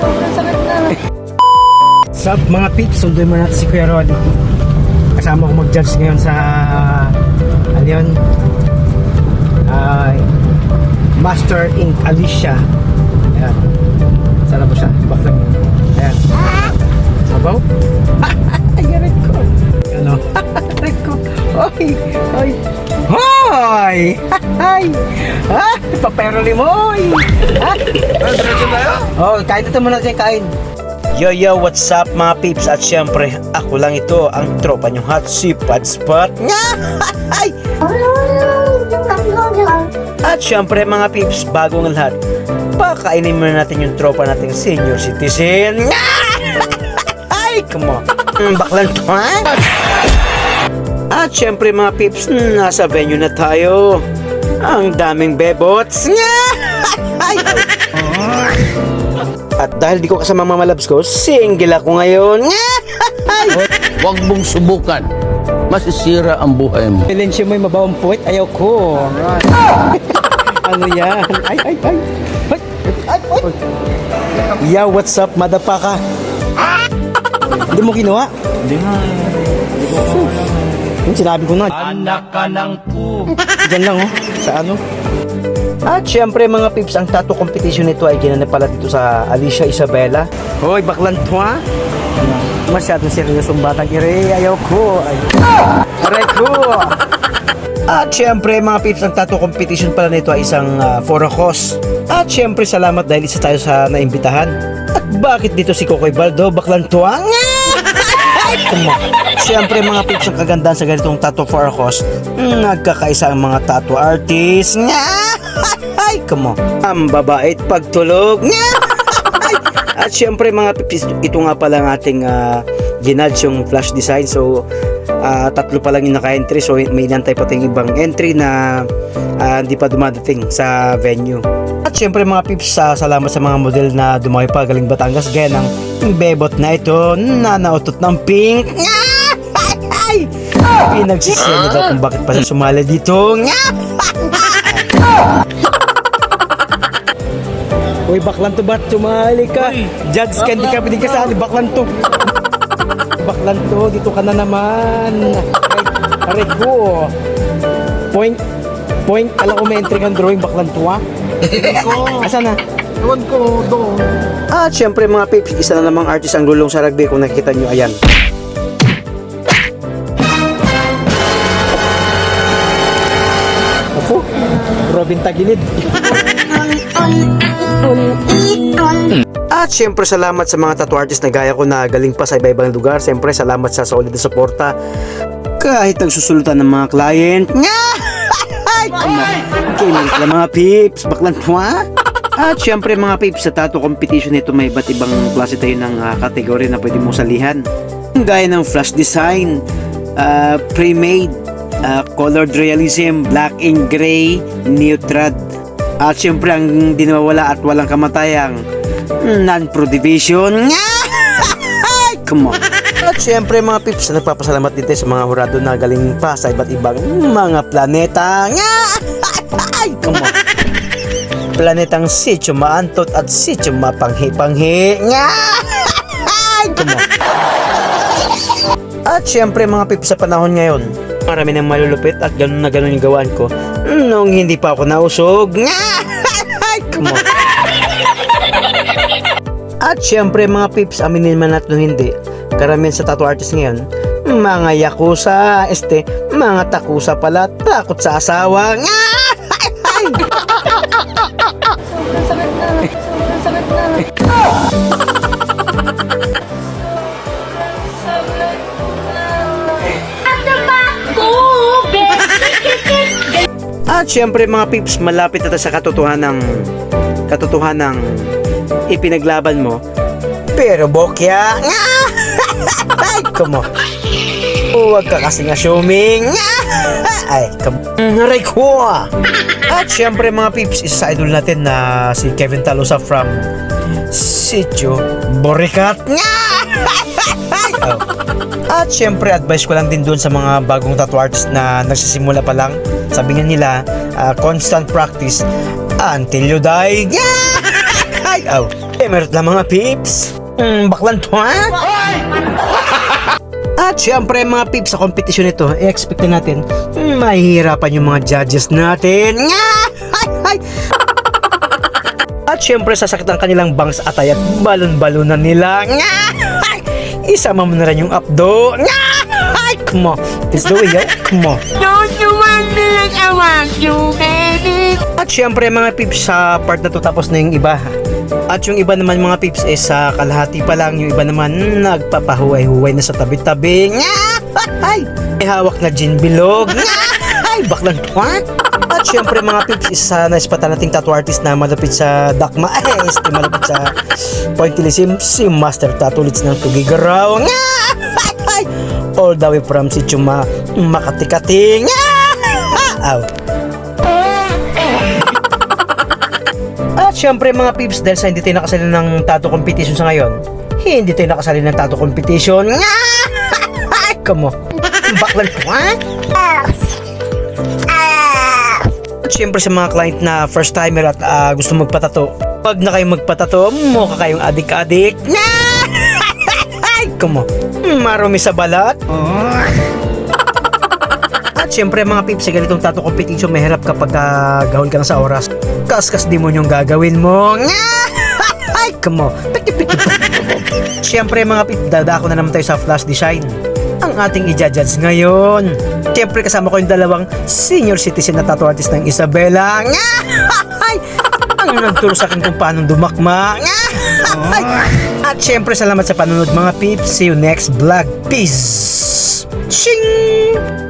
Sobrang sakit na. Sub mga peeps, sunduin mo natin si Kuya Rolly. Kasama ko mag-judge ngayon sa ano yun? Master Ink Alicia. Ayan. Sana po siya? Baklang yun. Ayan. Sabaw? Ay, arit ko. Ano? Arit ko. Oy! Oy! Hoy! Ay! Ha? Papero limoy! Ha? Diretso tayo? Oh, kain ito muna natin kain. Yo, what's up mga peeps? At syempre, ako lang ito, ang tropa nyong hot si Patspot. Ay! At syempre mga peeps, bago ang lahat, pakainin muna natin yung tropa nating senior citizen. Ay, come on. Baklan to, ha? At syempre mga peeps, nasa venue na tayo. Ang daming bebots. Ay! At dahil di ko kasama mga malabs ko, single ako ngayon. Huwag mong subukan. Masisira ang buhay mo. Silensyo mo yung mabawang puwet, ayaw ko. Ano yan? Ay, ay, ay. Ay, ay, ay. Yeah, what's up, madapaka? Hindi mo kinuha? Hindi nga. Yung sinabi ko na. Anak ka ng po. Diyan lang, oh. Sa ano? At syempre mga peeps, ang tattoo competition nito ay ginanap pala dito sa Alicia Isabela. Hoy, baklan to, ha? Masyadong seryosong batang ire. Ayaw ko. Ay. Aray ko. At syempre mga peeps, ang tattoo competition pala nito ay isang for a cause. At syempre salamat dahil isa tayo sa naimbitahan. At bakit dito si Kokoy Baldo, baklan to, ha? Siyempre mga peeps, ang kagandahan sa ganitong tattoo for a cause, nagkakaisa ang mga tattoo artist. Ay, come on. Ang babait pagtulog. At siyempre mga peeps, ito nga pala ang ating ginudge yung flash design. So tatlo pa lang yung naka-entry, so may inantay pa tayong ibang entry na hindi pa dumadating sa venue. At syempre mga peeps, salamat sa mga model na dumayo pa galing Batangas, gaya ng bebot na ito na nautot ng pink. Ay! Pinagsisiyan niya daw kung bakit pa siya sumali dito. Uy, baklan to ba't sumali ka? Judge ka, hindi ka pwedeng kasali. Baklan to. Baklan to, dito ka na naman. Aray ko. Point. Alam ko may entry kang drawing, baklan to, ha? Asan na? Ewan ko doon. At syempre mga peeps, isa na namang artist ang lulong sa rugby. Kung nakikita nyo, ayan. Opo, Robin Tagilid. At syempre salamat sa mga tattoo artist na gaya ko na galing pa sa iba-ibang lugar. Syempre salamat sa solid na suporta kahit nagsusulutan ng mga client. Okay, mga peeps, baklan mo, ha? At syempre mga peeps, sa tattoo competition nito may iba't ibang klase tayo ng kategory na pwede mong salihan. Gaya ng flash design, pre-made, colored realism, black and gray, neutral. At syempre ang di nawawala at walang kamatayang non-pro division. Come on. At syempre mga peeps, nagpapasalamat din tayo sa mga hurado na galing pa sa iba't ibang mga planeta. Come on. Planetang Sitio Maantot at Sitio Mapanghi-panghi. Come on. At syempre mga peeps, sa panahon ngayon, marami nang malulupit at ganun na ganun yung gawaan ko nung hindi pa ako nausog. Come on. At syempre mga peeps, aminin man natin hindi, karamihan sa tattoo artist ngayon, mga yakuza, mga takusa pala, takot sa asawa. Sobrang sakit na. Sobrang sakit na. At syempre mga peeps, malapit na tayo sa katotohanang ipinaglaban mo. Pero bokya, come on. Huwag ka kasing assuming. Ay, come on. Aray ko. At syempre mga peeps, isa sa idol natin na si Kevin Talosa from Sitio Boricat. At syempre, advice ko lang din doon sa mga bagong tattoo artist na nagsisimula pa lang. Sabi nga nila, constant practice until you die. meron lang mga pips. Baklan to ha? At syempre mga pips sa kompetisyon nito, i-expect na natin mahihirapan yung mga judges natin. Ay! At syempre sasakit ang kanilang bangs atay at balon-balunan nila. Isama mo na rin yung abdo. Ay, come on. Let's do it, yo. Come on. Don't you want me like I want you, baby? At syempre mga pips sa part na to tapos na yung iba. At yung iba naman mga pips is sa kalahati pa lang. Yung iba naman nagpapahuway-huway na sa tabi-tabi. Ay! May hawak na gin bilog. Ay! Baklan to ha? At syempre mga pips is naispatan nating tattoo artist na malapit sa Dakma. Malapit sa Pointillism, si Master Tattoo Lits ng Tugigaraw. Ay! All the way from si Chuma Makati-Kating. Aw! At syempre mga pips, dahil sa hindi tayo nakasali ng tattoo competition sa ngayon, hindi tayo nakasali ng tattoo competition. Come on. Baklan ko ha? At syempre sa mga client na first timer at gusto magpatato, pag na kayo magpatato, mukha kayong adik-adik. Come on. Marumi sa balat. At syempre mga pips, sa ganitong tattoo competition, mahirap kapag gahol ka na sa oras. Kas-kas demon yung gagawin mo. Ay, come on. Syempre mga pips, dadako na naman tayo sa flash design. Ang ating i-judge ngayon. Syempre kasama ko yung dalawang senior citizen na tattoo artist ng Isabela. Ay, ang nagturo sa akin kung paano dumakma. Ay, at syempre salamat sa panonood mga pips. See you next vlog. Peace. Shing!